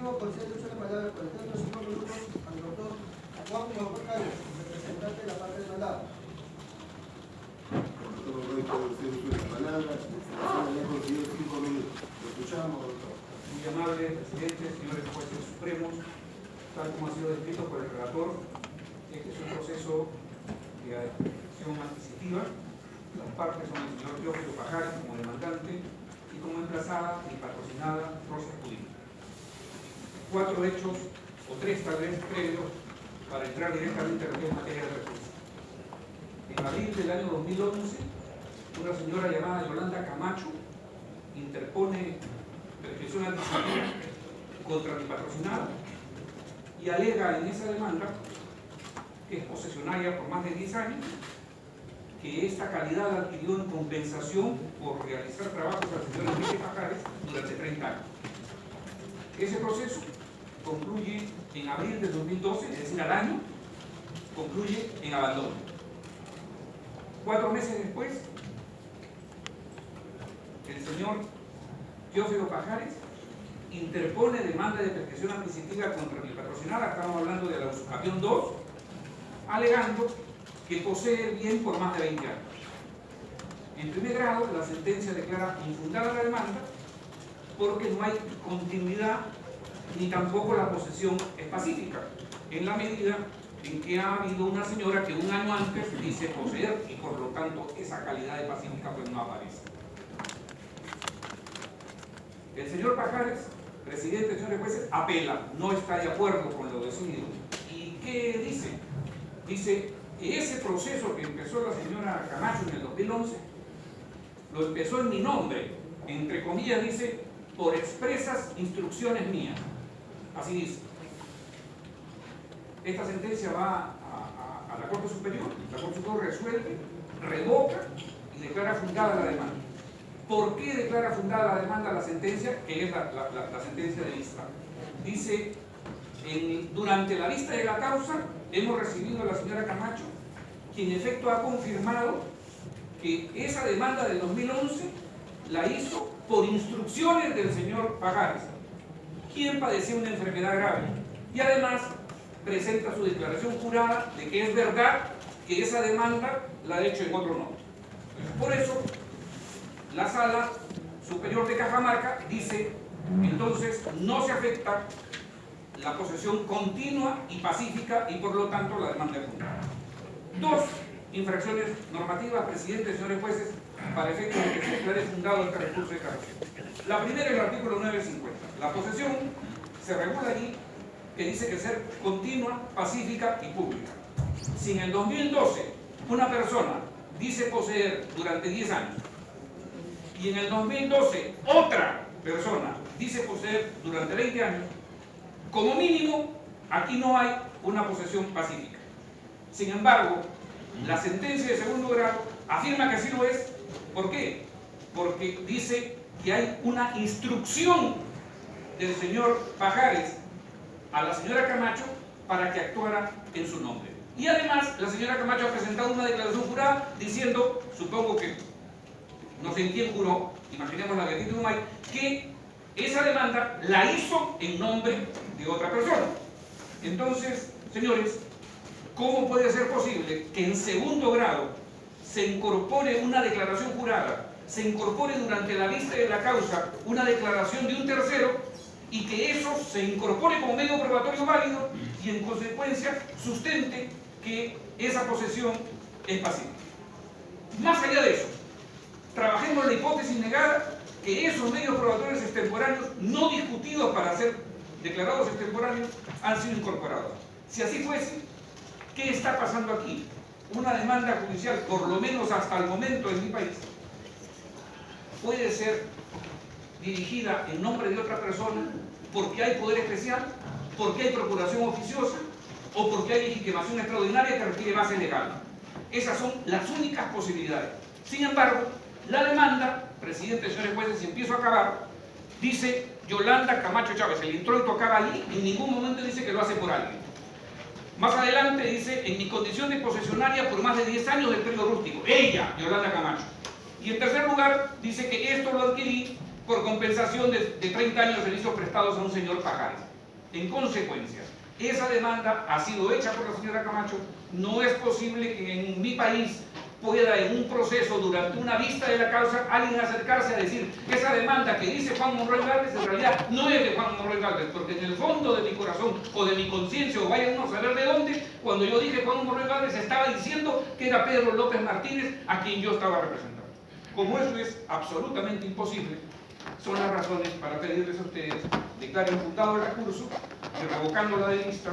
motivo, concedo uso de la palabra por el tiempo de 5 minutos al doctor Juan Pajares, representante de la parte demandada. Doctor Roy, puede usted uso de la palabra. Le ha concedido 5 minutos. Lo escuchamos, doctor. Muy amable presidente, señores jueces supremos, tal como ha sido descrito por el relator, este es un proceso de acción adquisitiva. Las partes son el señor Teófilo Pajares como demandante y como emplazada y patrocinada Rosa Escudillo. 4 hechos, o 3 tal vez, previos para entrar directamente en lo que es materia de recursos. En abril del año 2011, una señora llamada Yolanda Camacho interpone prescripción adquisitiva contra mi patrocinado y alega en esa demanda, que es posesionaria por más de 10 años, que esta calidad la adquirió en compensación por realizar trabajos al señor Enrique Pajares durante 30 años. Ese proceso concluye en abril de 2012, es decir, al año, concluye en abandono. 4 meses después, el señor Teófilo Pajares interpone demanda de prescripción adquisitiva contra mi patrocinada, estamos hablando de la usucapión 2, alegando que posee el bien por más de 20 años. En primer grado, la sentencia declara infundada la demanda porque no hay continuidad ni tampoco la posesión es pacífica, en la medida en que ha habido una señora que un año antes dice poseer y por lo tanto esa calidad de pacífica pues no aparece. El señor Pajares, presidente, señores jueces, apela, no está de acuerdo con lo decidido. ¿Y qué dice? Dice que ese proceso que empezó la señora Camacho en el 2011, lo empezó en mi nombre, entre comillas dice, por expresas instrucciones mías. Así dice. Esta sentencia va a la Corte Superior, la Corte Superior resuelve, revoca y declara fundada la demanda. ¿Por qué declara fundada la demanda la sentencia? Que es la sentencia de vista. Dice, durante la vista de la causa hemos recibido a la señora Camacho, quien en efecto ha confirmado que esa demanda del 2011 la hizo por instrucciones del señor Pajares, quien padecía una enfermedad grave, y además presenta su declaración jurada de que es verdad que esa demanda la ha hecho en otro nombre. Por eso, la Sala Superior de Cajamarca dice, entonces no se afecta la posesión continua y pacífica y por lo tanto la demanda es fundada. 2 infracciones normativas, presidente, señores jueces, para efecto de que se declare fundado este recurso de casación. La primera es el artículo 950. La posesión se regula allí que dice que ser continua, pacífica y pública. Si en el 2012 una persona dice poseer durante 10 años y en el 2012 otra persona dice poseer durante 20 años, como mínimo aquí no hay una posesión pacífica. Sin embargo, la sentencia de segundo grado afirma que así lo es. ¿Por qué? Porque dice que hay una instrucción del señor Pajares a la señora Camacho para que actuara en su nombre. Y además, la señora Camacho ha presentado una declaración jurada diciendo, supongo que no sé en quién juró, imaginemos la Beatriz Dumay, que esa demanda la hizo en nombre de otra persona. Entonces, señores, ¿cómo puede ser posible que en segundo grado se incorpore una declaración jurada, se incorpore durante la vista de la causa una declaración de un tercero y que eso se incorpore como medio probatorio válido y en consecuencia sustente que esa posesión es pacífica? Más allá de eso, trabajemos la hipótesis negada que esos medios probatorios extemporáneos no discutidos para ser declarados extemporáneos han sido incorporados. Si así fuese, ¿qué está pasando aquí? Una demanda judicial, por lo menos hasta el momento en mi país, puede ser dirigida en nombre de otra persona porque hay poder especial, porque hay procuración oficiosa o porque hay legitimación extraordinaria que requiere base legal. Esas son las únicas posibilidades. Sin embargo, la demanda, presidente, señores jueces, si empiezo a acabar, dice Yolanda Camacho Chávez, el introito acaba allí, en ningún momento dice que lo hace por alguien. Más adelante dice, en mi condición de posesionaria por más de 10 años del predio rústico, ella, Yolanda Camacho. Y en tercer lugar, dice que esto lo adquirí por compensación de 30 años de servicios prestados a un señor Pajares. En consecuencia, esa demanda ha sido hecha por la señora Camacho. No es posible que en mi país pueda en un proceso, durante una vista de la causa, alguien acercarse a decir que esa demanda que dice Juan Monroy Gálvez en realidad no es de Juan Monroy Gálvez, porque en el fondo de mi corazón o de mi conciencia, o vayan uno a saber de dónde, cuando yo dije Juan Monroy Gálvez estaba diciendo que era Pedro López Martínez a quien yo estaba representando. Como eso es absolutamente imposible, son las razones para pedirles a ustedes declaren infundado el recurso y revocándola de vista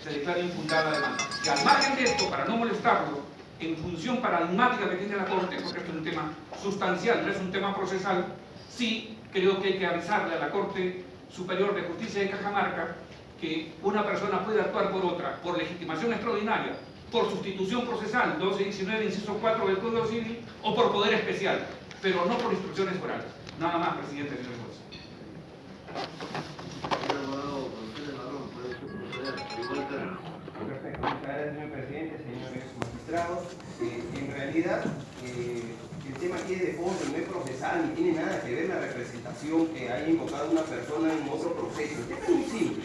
se declare infundada la demanda. Y al margen de esto, para no molestarlo, en función paradigmática que tiene la Corte, porque esto es un tema sustancial, no es un tema procesal, sí creo que hay que avisarle a la Corte Superior de Justicia de Cajamarca que una persona puede actuar por otra, por legitimación extraordinaria, por sustitución procesal, 1219, inciso 4 del Código Civil, o por poder especial, pero no por instrucciones orales. Nada más, presidente, señor juez. Perfecto, muchas gracias, señor presidente, señores magistrados. En realidad, el tema aquí es de fondo, no es procesal, ni tiene nada que ver la representación que haya invocado una persona en otro proceso. El tema es muy simple.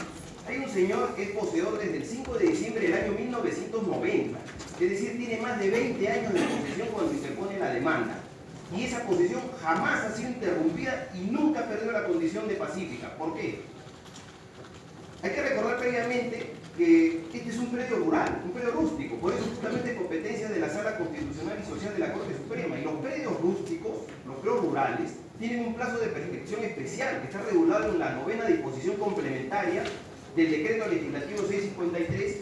Hay un señor que es poseedor desde el 5 de diciembre del año 1990, es decir, tiene más de 20 años de posesión cuando interpone la demanda. Y esa posesión jamás ha sido interrumpida y nunca ha perdido la condición de pacífica. ¿Por qué? Hay que recordar previamente que este es un predio rural, un predio rústico, por eso justamente es competencia de la Sala Constitucional y Social de la Corte Suprema. Y los predios rústicos, los predios rurales, tienen un plazo de prescripción especial que está regulado en la 9ª disposición complementaria del Decreto Legislativo 653,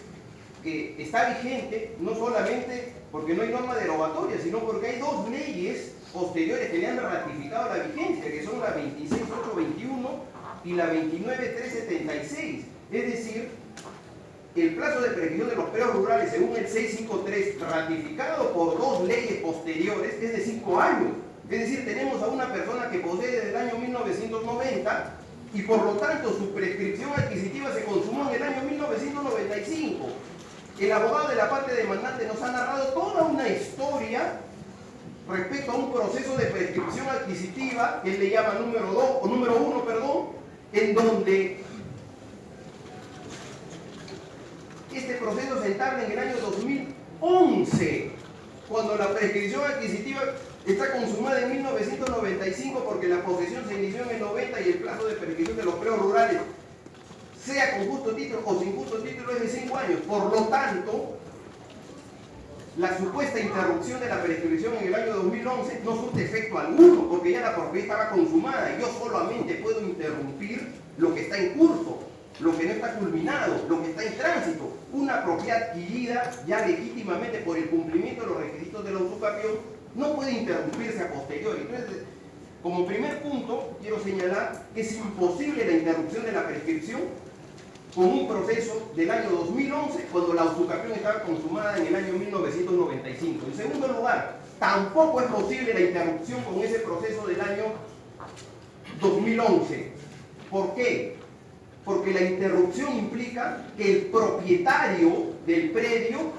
que está vigente no solamente porque no hay norma derogatoria, sino porque hay dos leyes posteriores que le han ratificado la vigencia, que son la 26821 y la 29376. Es decir, el plazo de prescripción de los predios rurales, según el 653, ratificado por dos leyes posteriores, es de 5 años. Es decir, tenemos a una persona que posee desde el año 1990 y por lo tanto su prescripción adquisitiva se consumó en el año 1995. El abogado de la parte demandante nos ha narrado toda una historia respecto a un proceso de prescripción adquisitiva que él le llama número 1, en donde este proceso se entabla en el año 2011, cuando la prescripción adquisitiva está consumada en 1995 porque la posesión se inició en el 90 y el plazo de prescripción de los predios rurales, sea con justo título o sin justo título, es de 5 años. Por lo tanto, la supuesta interrupción de la prescripción en el año 2011 no surte efecto alguno, porque ya la propiedad estaba consumada y yo solamente puedo interrumpir lo que está en curso, lo que no está culminado, lo que está en tránsito. Una propiedad adquirida ya legítimamente por el cumplimiento de los requisitos de la usucapión no puede interrumpirse a posteriori. Entonces, como primer punto, quiero señalar que es imposible la interrupción de la prescripción con un proceso del año 2011, cuando la usucapión estaba consumada en el año 1995. En segundo lugar, tampoco es posible la interrupción con ese proceso del año 2011. ¿Por qué? Porque la interrupción implica que el propietario del predio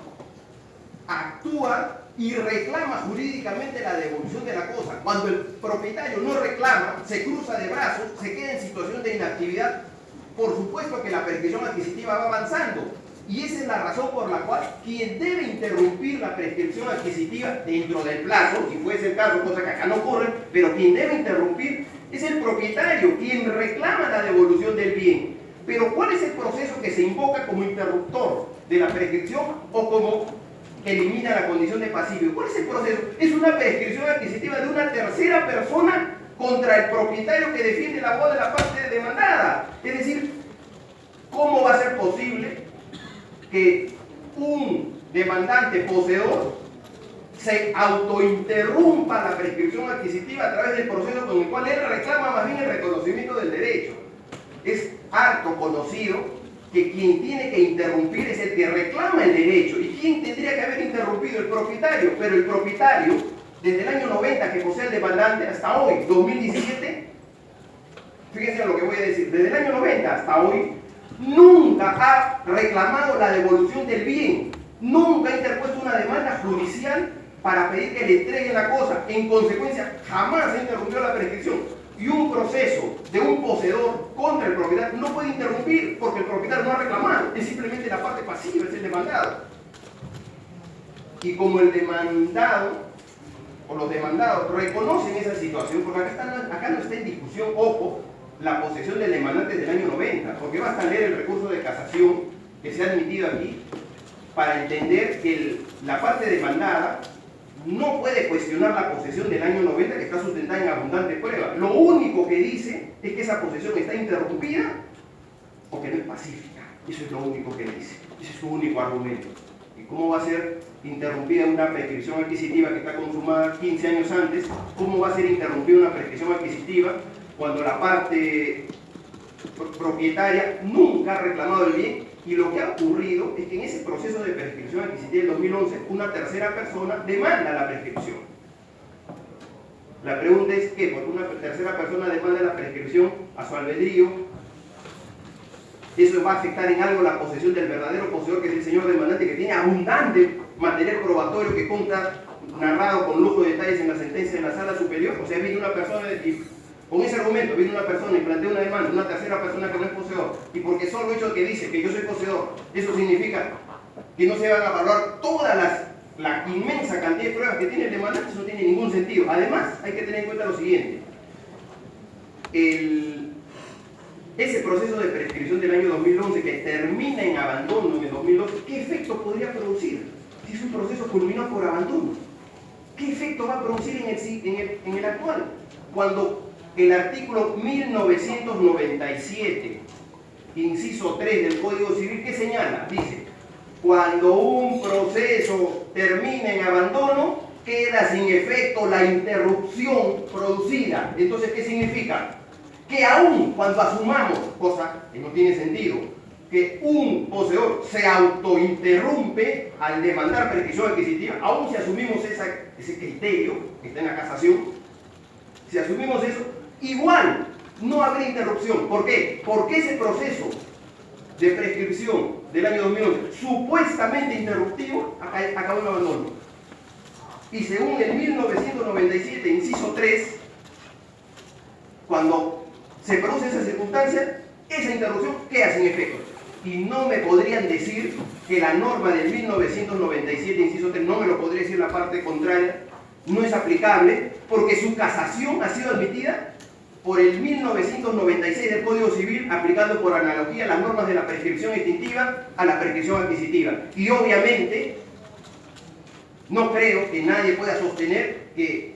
actúa y reclama jurídicamente la devolución de la cosa. Cuando el propietario no reclama, se cruza de brazos, se queda en situación de inactividad, por supuesto que la prescripción adquisitiva va avanzando. Y esa es la razón por la cual quien debe interrumpir la prescripción adquisitiva dentro del plazo, si fuese el caso, cosa que acá no ocurre, pero quien debe interrumpir es el propietario, quien reclama la devolución del bien. Pero ¿cuál es el proceso que se invoca como interruptor de la prescripción o como elimina la condición de pasivo? ¿Cuál es el proceso? Es una prescripción adquisitiva de una tercera persona contra el propietario que defiende la voz de la parte demandada. Es decir, ¿cómo va a ser posible que un demandante poseedor se autointerrumpa la prescripción adquisitiva a través del proceso con el cual él reclama más bien el reconocimiento del derecho? Es harto conocido que quien tiene que interrumpir es el que reclama el derecho. ¿Y quién tendría que haber interrumpido? El propietario. Pero el propietario, desde el año 90 que posee el demandante hasta hoy, 2017, fíjense lo que voy a decir, desde el año 90 hasta hoy, nunca ha reclamado la devolución del bien, nunca ha interpuesto una demanda judicial para pedir que le entreguen la cosa. En consecuencia, jamás ha interrumpido la prescripción. y un proceso de un poseedor contra el propietario no puede interrumpir porque el propietario no ha reclamado, es simplemente la parte pasiva, es el demandado. Y como el demandado o los demandados reconocen esa situación, porque acá no está en discusión, ojo, la posesión del demandante del año 90, porque basta leer el recurso de casación que se ha admitido aquí para entender que la parte demandada no puede cuestionar la posesión del año 90 que está sustentada en abundante prueba. Lo único que dice es que esa posesión está interrumpida o que no es pacífica. Eso es lo único que dice. Ese es su único argumento. ¿Y cómo va a ser interrumpida una prescripción adquisitiva que está consumada 15 años antes? ¿Cómo va a ser interrumpida una prescripción adquisitiva cuando la parte propietaria nunca ha reclamado el bien? Y lo que ha ocurrido es que en ese proceso de prescripción adquisitiva del 2011, una tercera persona demanda la prescripción. La pregunta es ¿qué? Porque una tercera persona demanda la prescripción a su albedrío, ¿eso va a afectar en algo la posesión del verdadero poseedor, que es el señor demandante, que tiene abundante material probatorio que consta narrado con lujo de detalles en la sentencia de la sala superior? O sea, viene una persona y con ese argumento viene una persona y plantea una demanda, una tercera persona que no es poseedor, y porque solo el hecho que dice que yo soy poseedor, eso significa que no se van a evaluar toda la inmensa cantidad de pruebas que tiene el demandante. Eso no tiene ningún sentido. Además, hay que tener en cuenta lo siguiente: ese proceso de prescripción del año 2011 que termina en abandono en el 2012, ¿qué efecto podría producir? Si es un proceso culminado por abandono, ¿qué efecto va a producir en el actual? Cuando el artículo 1997, inciso 3 del Código Civil, ¿qué señala? Dice, cuando un proceso termina en abandono, queda sin efecto la interrupción producida. Entonces, ¿qué significa? Que aún cuando asumamos, cosa que no tiene sentido, que un poseedor se autointerrumpe al demandar prescripción adquisitiva, aún si asumimos ese criterio que está en la casación, si asumimos eso, igual no habrá interrupción. ¿Por qué? Porque ese proceso de prescripción del año 2011, supuestamente interruptivo, acabó en abandono. Y según el 1997, inciso 3, cuando se produce esa circunstancia, esa interrupción queda sin efecto. Y no me podrían decir que la norma del 1997, inciso 3, no me lo podría decir la parte contraria, no es aplicable, porque su casación ha sido admitida por el 1996 del Código Civil, aplicando por analogía las normas de la prescripción extintiva a la prescripción adquisitiva. Y obviamente, no creo que nadie pueda sostener que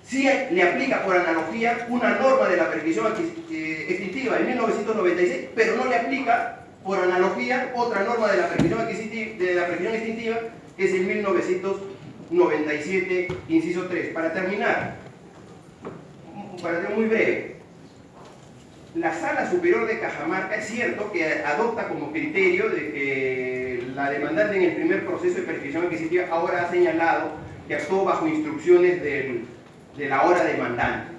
si le aplica por analogía una norma de la prescripción extintiva de 1996, pero no le aplica por analogía otra norma de la prescripción extintiva, que es el 1997, inciso 3. Para terminar muy breve, la Sala Superior de Cajamarca es cierto que adopta como criterio de que la demandante en el primer proceso de prescripción adquisitiva ahora ha señalado que actuó bajo instrucciones de la hora demandante.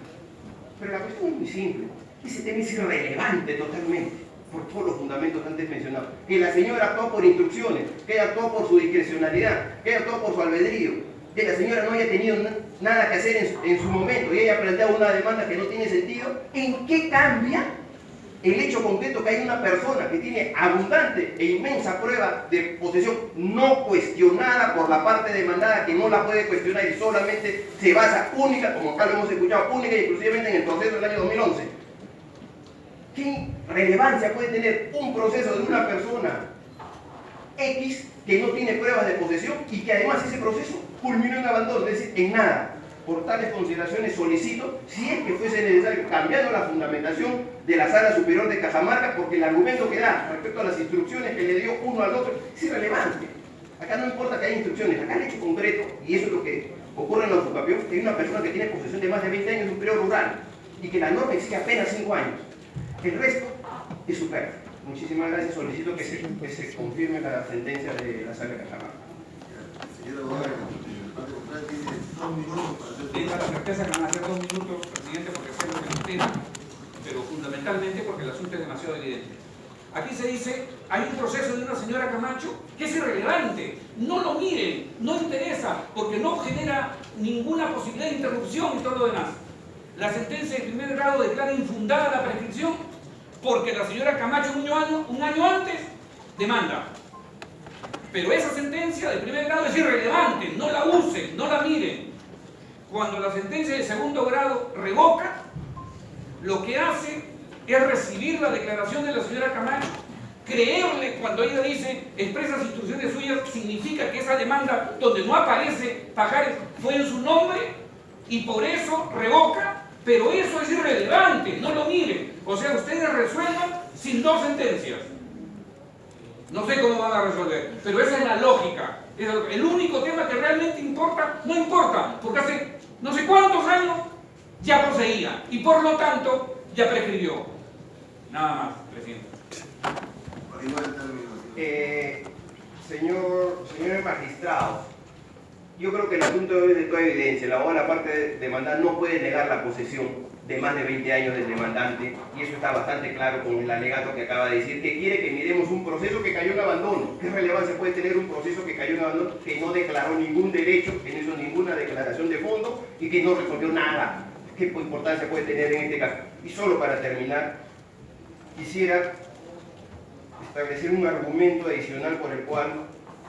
Pero la cuestión es muy simple. Ese tema es irrelevante totalmente, por todos los fundamentos antes mencionados. Que la señora actuó por instrucciones, que ella actuó por su discrecionalidad, que ella actuó por su albedrío, que la señora no haya tenido nada que hacer en su momento y ella planteado una demanda que no tiene sentido. ¿En qué cambia el hecho concreto que hay una persona que tiene abundante e inmensa prueba de posesión no cuestionada por la parte demandada, que no la puede cuestionar y solamente se basa única, como acá lo hemos escuchado, única y exclusivamente en el proceso del año 2011? ¿Qué relevancia puede tener un proceso de una persona X que no tiene pruebas de posesión y que además ese proceso culminó en abandono? Es decir, en nada. Por tales consideraciones solicito, si es que fuese necesario, cambiando la fundamentación de la Sala Superior de Cajamarca, porque el argumento que da respecto a las instrucciones que le dio uno al otro es irrelevante. Acá no importa que haya instrucciones, acá el hecho concreto, y eso es lo que ocurre en la ocupación, que hay una persona que tiene posesión de más de 20 años en un periodo rural y que la norma exige apenas 5 años. El resto es superfluo. Muchísimas gracias. Solicito que se confirme la sentencia de la Sala de Cajamarca. Señora abogada, el parte contrario tiene 2 minutos para hacer su... Tenga la certeza que van a ser 2 minutos, presidente, porque sé lo que nos piden, pero fundamentalmente porque el asunto es demasiado evidente. Aquí se dice, hay un proceso de una señora Camacho que es irrelevante, no lo miren, no interesa, porque no genera ninguna posibilidad de interrupción y todo lo demás. La sentencia de primer grado declara infundada la prescripción porque la señora Camacho un año antes demanda. Pero esa sentencia de primer grado es irrelevante, no la usen, no la miren. Cuando la sentencia de segundo grado revoca, lo que hace es recibir la declaración de la señora Camacho, creerle cuando ella dice expresas instrucciones suyas, significa que esa demanda donde no aparece Pajares fue en su nombre y por eso revoca, pero eso es irrelevante, no lo miren. O sea, ustedes resuelvan sin dos sentencias. No sé cómo van a resolver, pero esa es la lógica. El único tema que realmente importa, no importa, porque hace no sé cuántos años ya poseía y por lo tanto ya prescribió. Nada más, presidente. Señores magistrados, yo creo que el asunto es de toda evidencia. La abogada, parte de demandar, no puede negar la posesión de más de 20 años del demandante, y eso está bastante claro con el alegato que acaba de decir, que quiere que miremos un proceso que cayó en abandono. ¿Qué relevancia puede tener un proceso que cayó en abandono, que no declaró ningún derecho, que no hizo ninguna declaración de fondo y que no resolvió nada? ¿Qué importancia puede tener en este caso? Y solo para terminar, quisiera establecer un argumento adicional por el cual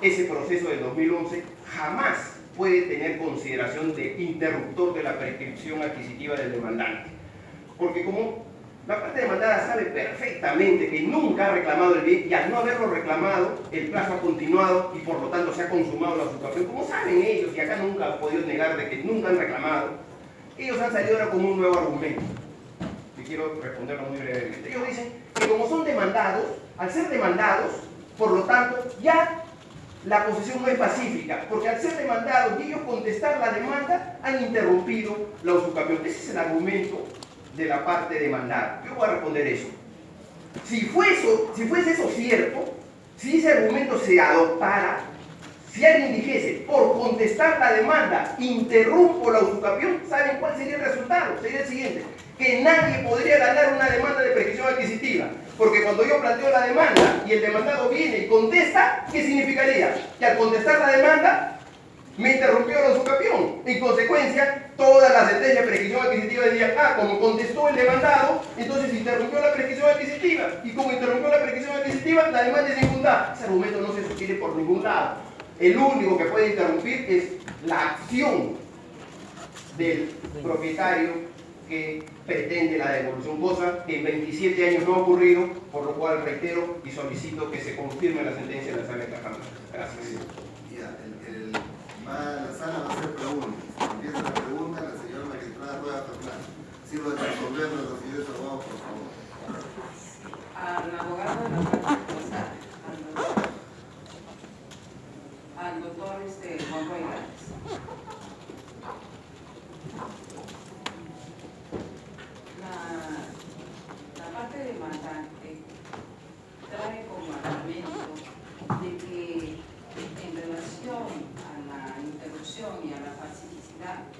ese proceso del 2011 jamás puede tener consideración de interruptor de la prescripción adquisitiva del demandante. Porque como la parte demandada sabe perfectamente que nunca ha reclamado el bien, y al no haberlo reclamado, el plazo ha continuado y por lo tanto se ha consumado la usurpación, como saben ellos, y acá nunca han podido negar de que nunca han reclamado, ellos han salido ahora con un nuevo argumento. Y quiero responderlo muy brevemente. Ellos dicen que como son demandados, al ser demandados, por lo tanto, ya la posesión no es pacífica, porque al ser demandados y ellos contestar la demanda, han interrumpido la usurpación. Ese es el argumento de la parte demandada. Yo voy a responder eso. Si fuese eso cierto, si ese argumento se adoptara, si alguien dijese, por contestar la demanda, interrumpo la usurpación, ¿saben cuál sería el resultado? Sería el siguiente: que nadie podría ganar una demanda de prescripción adquisitiva. Porque cuando yo planteo la demanda y el demandado viene y contesta, ¿qué significaría? Que al contestar la demanda, me interrumpió la usurpación. En consecuencia, toda la sentencia de prescripción adquisitiva diría, como contestó el demandado, entonces interrumpió la prescripción adquisitiva. Y como interrumpió la prescripción adquisitiva, la demanda es infundada. Ese argumento no se sostiene por ningún lado. El único que puede interrumpir es la acción del propietario que pretende la devolución, cosa que en 27 años no ha ocurrido, por lo cual reitero y solicito que se confirme la sentencia de la sala de Cajamarca. Gracias. Ya, la sala va a hacer preguntas. Empieza la pregunta, la señora magistrada Rueda Fernández. Sirva de resolverlo a los señores abogados, por favor. Al abogado de la parte acusada, al doctor Juan Rueda. La parte demandante trae como argumento de que en relación a la interrupción y a la pacificidad,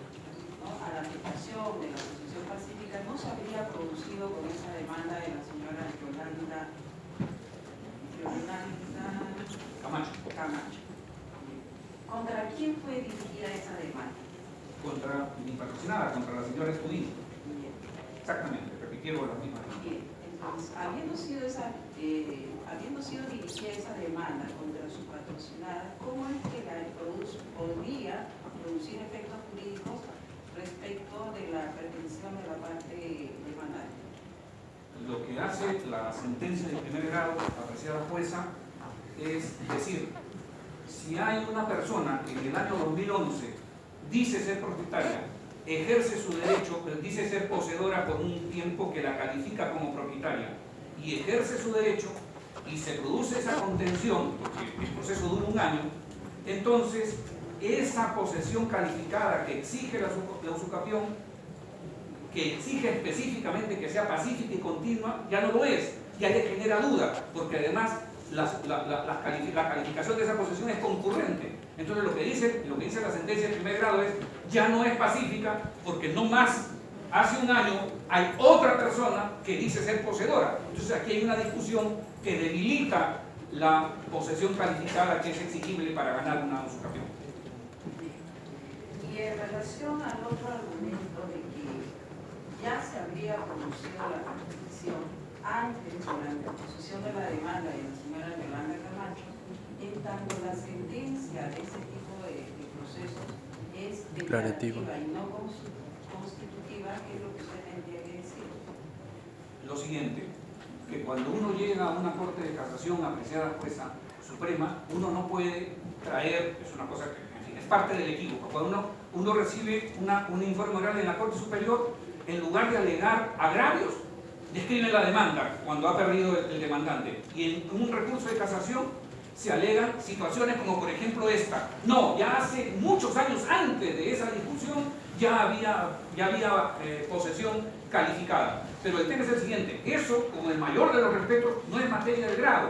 ¿no?, a la aplicación de la posesión pacífica, no se habría producido con esa demanda de la señora Yolanda Camacho. ¿Contra quién fue dirigida esa demanda? Contra mi patrocinada, contra la señora Escudín. Exactamente, repitieron las mismas. Bien, entonces, habiendo sido dirigida esa demanda contra su patrocinada, ¿cómo es que podría producir efectos jurídicos respecto de la pretensión de la parte demandante? Lo que hace la sentencia de primer grado, apreciada jueza, es decir, si hay una persona que en el año 2011 dice ser propietaria, ejerce su derecho, dice ser poseedora por un tiempo que la califica como propietaria, y ejerce su derecho, y se produce esa contención, porque el proceso dura un año, entonces esa posesión calificada que exige la usurpación, que exige específicamente que sea pacífica y continua, ya no lo es, ya le genera duda, porque además la calificación de esa posesión es concurrente. Entonces lo que dice la sentencia de primer grado es, ya no es pacífica, porque no más hace un año hay otra persona que dice ser poseedora. Entonces aquí hay una discusión que debilita la posesión calificada que es exigible para ganar una usurpación. Y en relación al otro argumento de que ya se habría producido la prescripción antes, durante la posición de la demanda de la señora Yolanda Camacho, en tanto la sentencia de ese tipo de procesos es declarativa y no constitutiva, que es lo que usted tendría que decir. Lo siguiente, que cuando uno llega a una Corte de Casación, apreciada jueza suprema, uno no puede traer, es una cosa que, en fin, es parte del equívoco. Cuando uno recibe un informe oral en la Corte Superior, en lugar de alegar agravios, describe la demanda cuando ha perdido el demandante. Y en un recurso de casación se alegan situaciones como, por ejemplo, esta. No, ya hace muchos años antes de esa discusión ya había posesión calificada. Pero el tema es el siguiente: eso, como el mayor de los respetos, no es materia de grado.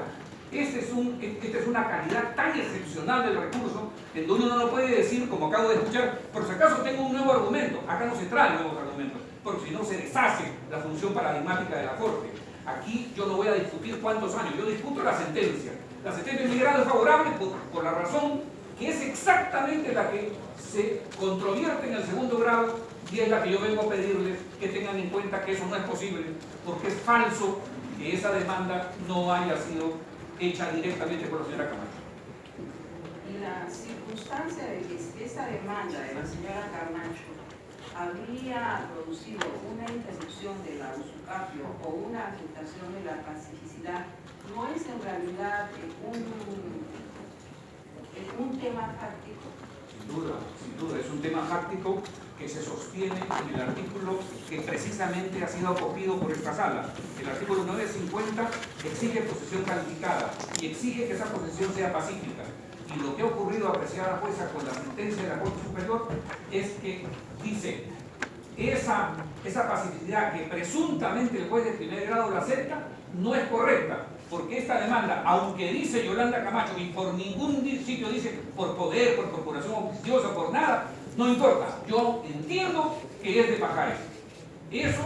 Esta es una calidad tan excepcional del recurso, en donde uno no puede decir, como acabo de escuchar, por si acaso tengo un nuevo argumento. Acá no se traen nuevos argumentos, porque si no se deshace la función paradigmática de la Corte. Aquí yo no voy a discutir cuántos años, yo discuto la sentencia. La sentencia en mi grado es favorable por la razón que es exactamente la que se controvierte en el segundo grado, y es la que yo vengo a pedirles que tengan en cuenta que eso no es posible, porque es falso que esa demanda no haya sido hecha directamente por la señora Camacho. Y la circunstancia de que esa demanda de la señora Camacho habría producido una interrupción de la usucapio o una afectación de la pacificidad, ¿no es en realidad un tema fáctico? Sin duda, es un tema fáctico que se sostiene en el artículo que precisamente ha sido acogido por esta sala. El artículo 950 exige posesión calificada y exige que esa posesión sea pacífica. Y lo que ha ocurrido, apreciada jueza, con la sentencia de la Corte Superior es que dice esa pacificidad que presuntamente el juez de primer grado la acepta no es correcta, porque esta demanda, aunque dice Yolanda Camacho y por ningún sitio dice por poder, por procuración oficiosa, por nada, no importa. Yo entiendo que es de Pajares. Eso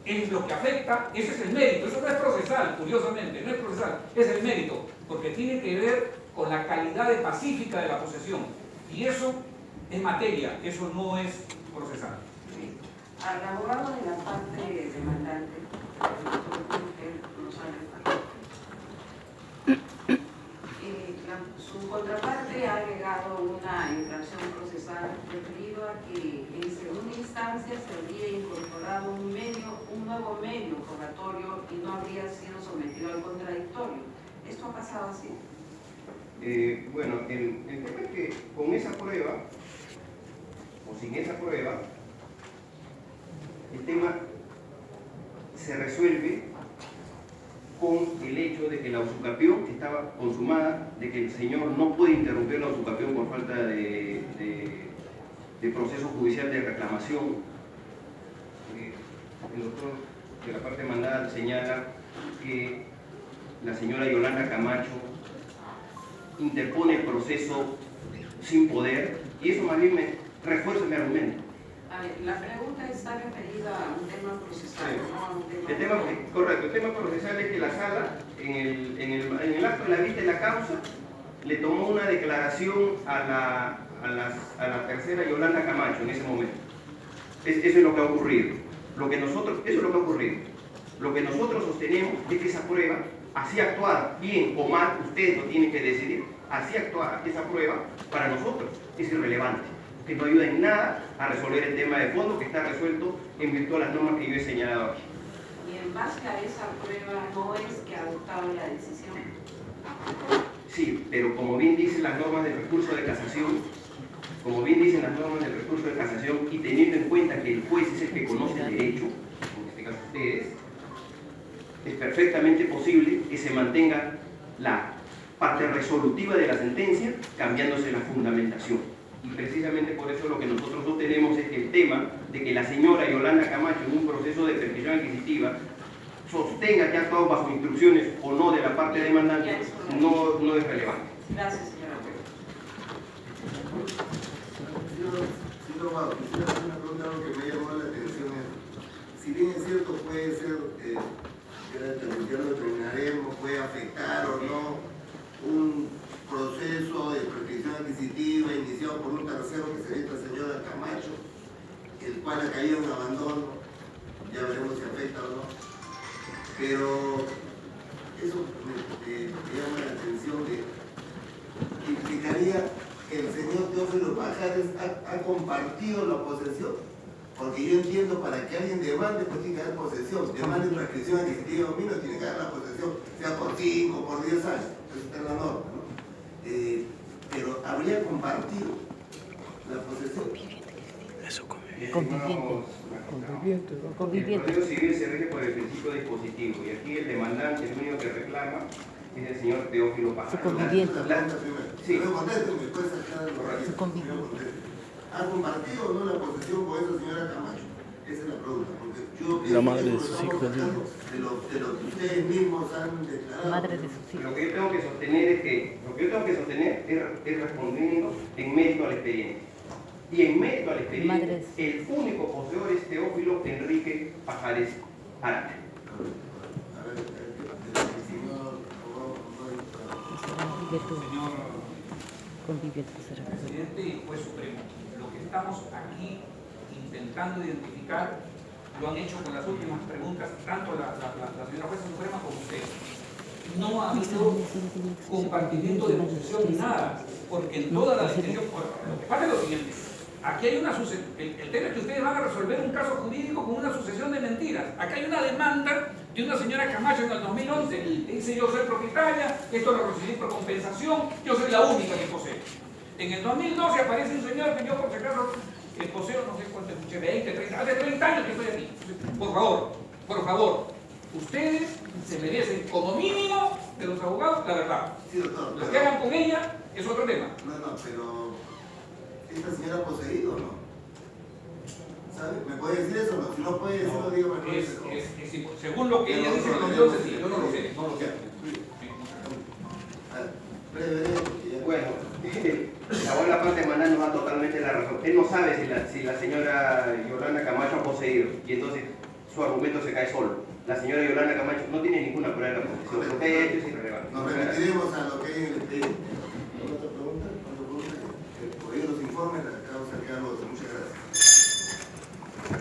es lo que afecta, ese es el mérito. Eso no es procesal, curiosamente, no es procesal, es el mérito, porque tiene que ver con la calidad de pacífica de la posesión. Y eso es materia, eso no es procesal. Al abogado de la parte demandante, su contraparte ha agregado una infracción procesal referido a que en segunda instancia se habría incorporado un nuevo medio probatorio y no habría sido sometido al contradictorio. ¿Esto ha pasado así? Bueno, el tema es que con esa prueba o sin esa prueba, el tema se resuelve con el hecho de que la usucapión estaba consumada, de que el señor no puede interrumpir la usucapión por falta de proceso judicial de reclamación. El doctor de la parte mandada señala que la señora Yolanda Camacho interpone el proceso sin poder, y eso más bien me refuerza mi argumento. A ver, la pregunta está referida a un tema procesal, Sí. no a un tema... Correcto, el tema procesal es que la sala, en el acto de la vista de la causa, le tomó una declaración a la tercera Yolanda Camacho en ese momento. Eso es lo que ha ocurrido. Eso es lo que ha ocurrido. Lo que nosotros sostenemos es que esa prueba, así actuada, bien o mal, ustedes lo tienen que decidir, así actuada esa prueba, para nosotros es irrelevante, que no ayuda en nada a resolver el tema de fondo que está resuelto en virtud de las normas que yo he señalado aquí. Y en base a esa prueba no es que ha adoptado la decisión. Sí, pero como bien dicen las normas del recurso de casación, y teniendo en cuenta que el juez es el que conoce el derecho, en este caso ustedes, es perfectamente posible que se mantenga la parte resolutiva de la sentencia cambiándose la fundamentación. Y precisamente por eso lo que nosotros no tenemos es que el tema de que la señora Yolanda Camacho en un proceso de perquisición adquisitiva sostenga que ha actuado bajo instrucciones o no de la parte demandante no es relevante. Gracias, señora. Señor Amado, quisiera hacer una pregunta, algo que me ha llamado la atención. Si bien es cierto, puede ser, ya lo determinaremos, puede afectar o no un proceso de prescripción adquisitiva iniciado por un tercero que sería esta señora Camacho, el cual ha caído en abandono, ya veremos si afecta o no. Pero eso me llama la atención de que implicaría que el señor Teófilo Pajares ha compartido la posesión, porque yo entiendo para que alguien demande pues tiene que haber posesión, demande prescripción adquisitiva o dominio, tiene que haber la posesión, sea por 5 o por 10 años, eso está en la norma, ¿no? Pero habría compartido la posesión. Conviviente. El Código Civil se rige por el principio dispositivo y aquí el demandante, el único que reclama, es el señor Teófilo Pajares. Su conviviente. Sí. Pero contesto, me puede sacar el Su conviviente. ¿Ha compartido o no la posesión con esa señora Camacho? Esa es la pregunta, porque yo La madre de eso sus estamos hijos, tratando de lo que ustedes mismos han declarado. Madre de sus hijos. Lo que yo tengo que sostener es respondiendo en mérito al expediente. Y en mérito al expediente, el único poseedor es Teófilo Enrique Pajares Arana. A ver, el señor Señor Conviviente será. presidente y juez supremo, lo que estamos aquí intentando identificar lo han hecho con las últimas preguntas, tanto la señora jueza suprema como usted. No ha habido compartimiento de posesión ni nada, porque en toda la detención, lo que pasa es lo siguiente, aquí hay una sucesión, el tema es que ustedes van a resolver un caso jurídico con una sucesión de mentiras. Acá hay una demanda de una señora Camacho en el 2011, que dice yo soy propietaria, esto lo recibí por compensación, yo soy la única que posee. En el 2012 aparece un señor que yo por si acaso poseo, no sé cuánto escuché, 20, 30, hace 30 años que estoy aquí. Por favor, ustedes se merecen como mínimo de los abogados la verdad. Sí, doctor. Lo que hagan con ella es otro tema. No, pero ¿esta señora ha poseído o no? ¿Sabe? ¿Me puede decir eso o no? Si no puede decirlo, dígame. Según lo que ella dice en el 2011, sí, yo no lo sé. Bueno, la buena parte de Maná nos da totalmente la razón. Él no sabe si la señora Yolanda Camacho ha poseído y entonces su argumento se cae solo. La señora Yolanda Camacho no tiene ninguna prueba de la